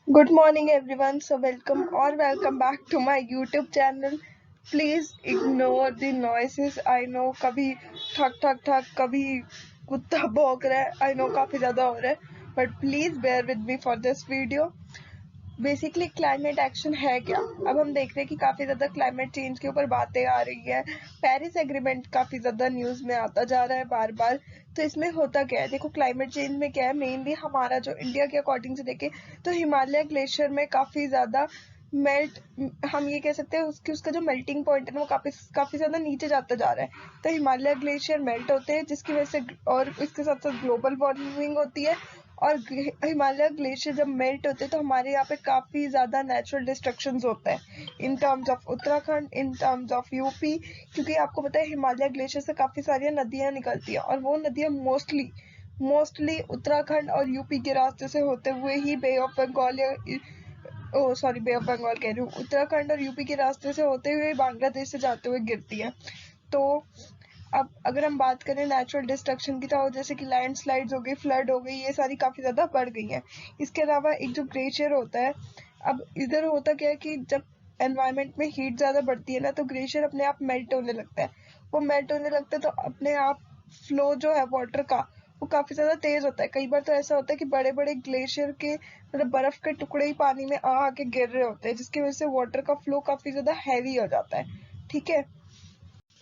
Good morning, everyone. So, welcome back to my YouTube channel. Please ignore the noises. I know कभी ठक ठक ठक कभी कुत्ता भौंक रहा है. I know काफी ज़्यादा हो रहा है. But please bear with me for this video. Basically climate action है क्या? अब हम देख रहे हैं कि काफी ज्यादा क्लाइमेट चेंज के ऊपर बातें आ रही है. पेरिस एग्रीमेंट काफी ज्यादा न्यूज में आता जा रहा है बार बार. तो इसमें होता क्या है? देखो, क्लाइमेट चेंज में क्या है, मेनली हमारा जो इंडिया के अकॉर्डिंग से देखें तो हिमालय ग्लेशियर में काफी ज्यादा मेल्ट, हम ये कह सकते हैं उसकी उसका जो मेल्टिंग पॉइंट है ना वो काफी काफी ज्यादा नीचे जाता जा रहा है. तो हिमालय ग्लेशियर मेल्ट होते हैं जिसकी वजह से, और इसके साथ साथ ग्लोबल वार्मिंग होती है. और हिमालय ग्लेशियर जब मेल्ट होते हैं तो हमारे यहाँ पे काफी ज्यादा नेचुरल डिस्ट्रक्शंस होता है in terms of Uttarakhand, in terms of UP. क्योंकि आपको पता है हिमालय ग्लेशियर से काफी सारी नदियां निकलती हैं और वो नदियां मोस्टली मोस्टली उत्तराखंड और यूपी के रास्ते से होते हुए ही बे ऑफ बंगाल या बे ऑफ बंगाल कह रही हूँ, उत्तराखंड और यूपी के रास्ते से होते हुए बांग्लादेश से जाते हुए गिरती है. तो अब अगर हम बात करें नेचुरल डिस्ट्रक्शन की, तो जैसे कि लैंडस्लाइड्स हो गई, फ्लड हो गई, ये सारी काफी ज्यादा बढ़ गई हैं. इसके अलावा एक जो ग्लेशियर होता है, अब इधर होता क्या है कि जब एनवायरनमेंट में हीट ज्यादा बढ़ती है ना तो ग्लेशियर अपने आप मेल्ट होने लगता है. वो मेल्ट होने लगता है तो अपने आप फ्लो जो है वाटर का वो काफी ज्यादा तेज होता है. कई बार तो ऐसा होता है कि बड़े बड़े ग्लेशियर के मतलब बर्फ के टुकड़े ही पानी में आके गिर रहे होते हैं जिसकी वजह से वाटर का फ्लो काफी ज्यादा हैवी हो जाता है. ठीक है.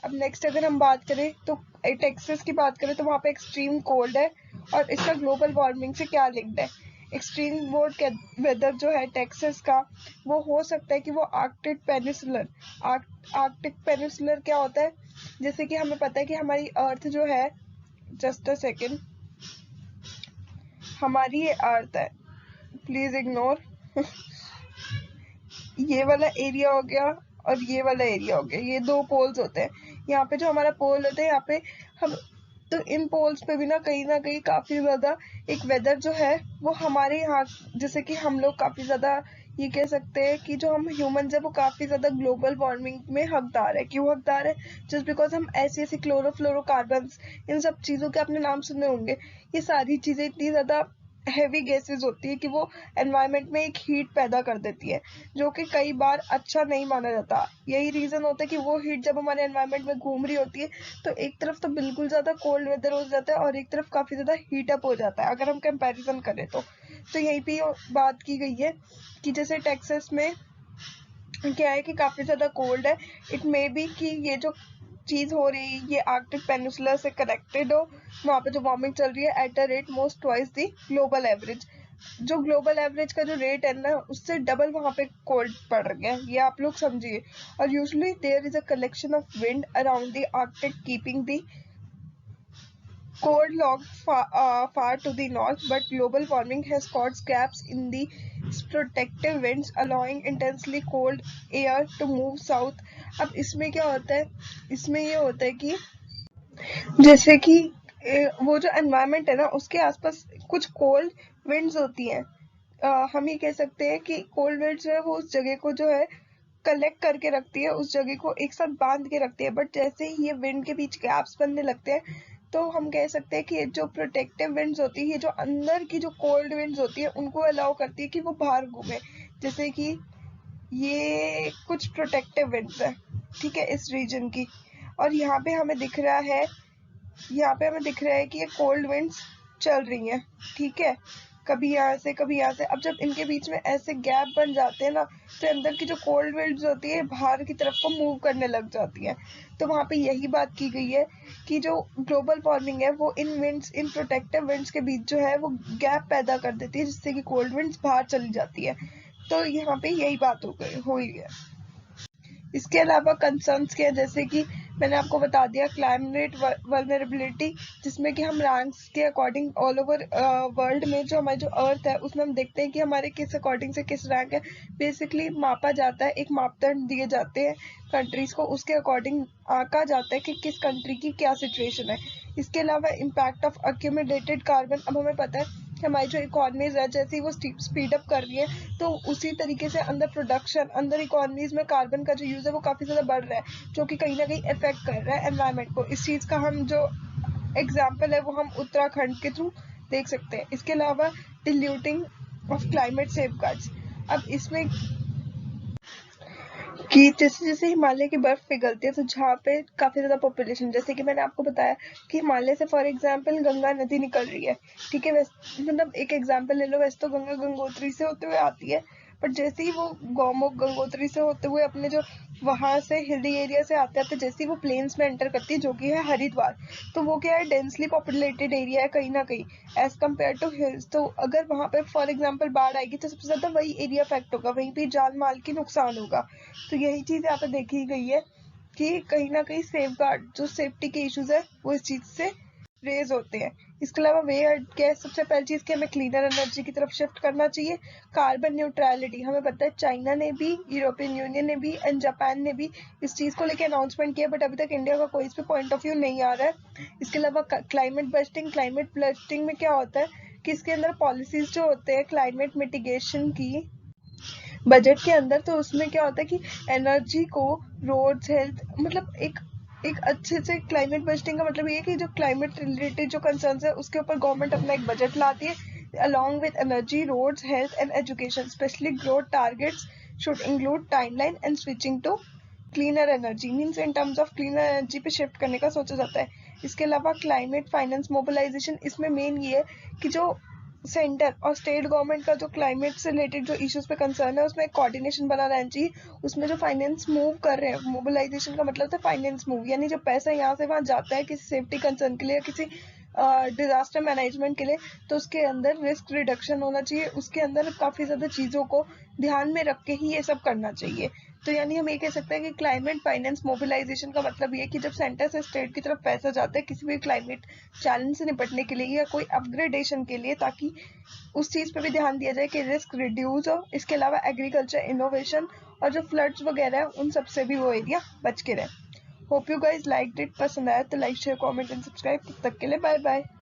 अब नेक्स्ट अगर हम बात करें तो टेक्सास की बात करें तो वहाँ पे एक्सट्रीम कोल्ड है और इसका ग्लोबल वार्मिंग से क्या लिंक्ड है. एक्सट्रीम वेदर जो है टेक्सास का, वो हो सकता है कि वो आर्कटिक पेनिसुलर क्या होता है, जैसे कि हमें पता है कि हमारी अर्थ जो है, जस्ट अ सेकेंड, हमारी ये अर्थ है, प्लीज इग्नोर. ये वाला एरिया हो गया और ये वाला एरिया हो गया, ये दो पोल्स होते हैं. यहाँ पे जो हमारा पोल होता है यहाँ पे हम, तो इन पोल्स पे भी ना कहीं काफी ज्यादा एक वेदर जो है वो हमारे यहाँ, जैसे कि हम लोग काफी ज्यादा ये कह सकते हैं कि जो हम ह्यूमंस है वो काफी ज्यादा ग्लोबल वार्मिंग में हकदार है. क्यों हकदार है? जस्ट बिकॉज हम ऐसी ऐसी क्लोरोफ्लोरोकार्बन, इन सब चीजों के आपने नाम सुने होंगे. ये सारी चीजें इतनी ज्यादा हैवी गैसेस होती है कि वो एनवायरनमेंट में एक हीट पैदा कर देती है जो कि कई बार अच्छा नहीं माना जाता. यही रीजन होता है कि वो हीट जब हमारे एनवायरनमेंट में घूम रही होती है तो एक तरफ तो बिल्कुल ज्यादा कोल्ड वेदर हो जाता है और एक तरफ काफी ज्यादा हीट अप हो जाता है अगर हम कंपैरिजन करें तो यहीं पे बात की गई है कि जैसे टेक्सास में क्या है कि काफी ज्यादा कोल्ड है. इट मे बी कि ये जो चीज हो रही है ये आर्कटिक पेनिसुला से कनेक्टेड हो. वहां पे जो वार्मिंग चल रही है at a rate most twice the global average. जो ग्लोबल एवरेज का जो रेट है ना उससे डबल वहां पे कोल्ड पड़ गया है, ये आप लोग समझिए. और usually there is a collection of wind around the Arctic keeping the cold log far to the north, but global warming has caused gaps in the protective winds, allowing intensely cold air to move south. अब इसमें क्या होता है? इसमें ये होता है कि जैसे कि वो जो एनवायरनमेंट है ना उसके आसपास कुछ कोल्ड विंड्स होती हैं. हम ये कह सकते हैं कि कोल्ड विंड्स जो है वो उस जगह को जो है कलेक्ट करके रखती है, उस जगह को एक साथ बांध के रखती है. बट जैसे ही ये विंड के बीच गैप्स बनने लगते हैं तो हम कह सकते हैं कि ये जो प्रोटेक्टिव विंड्स होती है, ये जो अंदर की जो कोल्ड विंड्स होती है उनको अलाउ करती है कि वो बाहर घूमे. जैसे कि ये कुछ प्रोटेक्टिव विंड्स है, ठीक है, इस रीजन की. और यहाँ पे हमें दिख रहा है कि ये कोल्ड विंड्स चल रही हैं. ठीक है, कभी यहाँ से कभी यहाँ से. अब जब इनके बीच में ऐसे गैप बन जाते हैं ना तो अंदर की जो कोल्ड विंड्स होती है बाहर की तरफ को मूव करने लग जाती है. तो वहां पे यही बात की गई है कि जो ग्लोबल वार्मिंग है वो इन प्रोटेक्टिव विंड्स के बीच जो है वो गैप पैदा कर देती है जिससे कि कोल्ड विंड्स बाहर चली जाती है. तो यहाँ पे यही बात हुई है. इसके अलावा कंसर्न्स के जैसे कि मैंने आपको बता दिया क्लाइमेट वल्नरेबिलिटी, जिसमें कि हम रैंक्स के अकॉर्डिंग ऑल ओवर वर्ल्ड में जो हमारी जो अर्थ है उसमें हम देखते हैं कि हमारे किस अकॉर्डिंग से किस रैंक है. बेसिकली मापा जाता है, एक मापदंड दिए जाते हैं कंट्रीज को, उसके अकॉर्डिंग आंका जाता है कि किस कंट्री की क्या सिचुएशन है. इसके अलावा इम्पैक्ट ऑफ अक्यूमुलेटेड कार्बन. अब हमें पता है कि हमारी जो इकोनॉमीज है जैसे ही वो स्पीड अप कर रही है तो उसी तरीके से अंदर इकोनॉमीज में कार्बन का जो यूज है वो काफी ज्यादा बढ़ रहा है जो कि कहीं ना कहीं इफेक्ट कर रहा है एनवायरनमेंट को. इस चीज का हम जो एग्जाम्पल है वो हम उत्तराखंड के थ्रू देख सकते हैं. इसके अलावा डिल्यूटिंग ऑफ क्लाइमेट सेफगार्ड्स। अब इसमें कि जैसे जैसे हिमालय की बर्फ पिघलती है तो जहाँ पे काफी ज्यादा पॉपुलेशन, जैसे कि मैंने आपको बताया कि हिमालय से फॉर एग्जांपल गंगा नदी निकल रही है, ठीक है, वैसे मतलब एक एग्जांपल ले लो, वैसे तो गंगा गंगोत्री से होते हुए आती है, बट जैसे ही वो गौमुख गंगोत्री से होते हुए अपने जो वहां से हिली एरिया से आते आते जैसे ही वो प्लेन्स में एंटर करती है जो कि है हरिद्वार, तो वो क्या है, डेंसली पॉपुलेटेड एरिया है कहीं ना कहीं एज कम्पेयर टू हिल्स। तो अगर वहां पे फॉर एग्जाम्पल बाढ़ आएगी तो सबसे ज्यादा वही एरिया अफेक्ट होगा, वहीं पे जान माल की नुकसान होगा। तो यही चीज यहाँ पे देखी गई है कि कहीं ना कहीं सेफ गार्ड जो सेफ्टी के इश्यूज है वो इस चीज से रेज होते हैं। इसके अलावा वे क्या है, सबसे पहली चीज कि हमें क्लीनर एनर्जी की तरफ शिफ्ट करना चाहिए। कार्बन न्यूट्रलिटी, हमें पता है चाइना ने भी, यूरोपियन यूनियन ने भी एंड जापान ने भी इस चीज को लेकर अनाउंसमेंट किया, बट अभी तक इंडिया का कोई इस पे पॉइंट ऑफ व्यू नहीं आ रहा है। इसके अलावा क्लाइमेट बस्टिंग में क्या होता है कि इसके अंदर पॉलिसीज जो होते हैं क्लाइमेट मिटिगेशन की बजट के अंदर, तो उसमें क्या होता है कि एनर्जी को, रोड्स, हेल्थ, मतलब एक अच्छे से क्लाइमेट बजटिंग का मतलब ये है कि जो क्लाइमेट रिलेटेड जो कंसर्न्स है उसके ऊपर गवर्नमेंट अपना एक बजट लाती है along with energy, roads, health and education. Especially growth targets should include timeline and switching to cleaner energy, means in terms of cleaner energy पे शिफ्ट करने का सोचा जाता है। इसके अलावा क्लाइमेट फाइनेंस मोबिलाइजेशन, इसमें मेन ये है कि जो सेंटर और स्टेट गवर्नमेंट का जो क्लाइमेट से रिलेटेड जो इश्यूज पे कंसर्न है उसमें कोऑर्डिनेशन बना रहना चाहिए। उसमें जो फाइनेंस मूव कर रहे हैं, मोबिलाइजेशन का मतलब था फाइनेंस मूव, यानी जो पैसा यहाँ से वहां जाता है किसी सेफ्टी कंसर्न के लिए, किसी डिजास्टर मैनेजमेंट के लिए, तो उसके अंदर रिस्क रिडक्शन होना चाहिए, उसके अंदर काफी ज्यादा चीजों को ध्यान में रख के ही ये सब करना चाहिए। तो यानी हम ये कह सकते हैं कि क्लाइमेट फाइनेंस मोबिलाइजेशन का मतलब ये कि जब सेंटर से स्टेट की तरफ पैसा जाता है किसी भी क्लाइमेट चैलेंज से निपटने के लिए या कोई अपग्रेडेशन के लिए, ताकि उस चीज पे भी ध्यान दिया जाए कि रिस्क रिड्यूस हो। इसके अलावा एग्रीकल्चर इनोवेशन और जो फ्लड्स वगैरह है उन सबसे भी वो एरिया बच के रहे। Hope you guys like it, पसंद आया तो like share comment and subscribe. तब तक के लिए बाय बाय।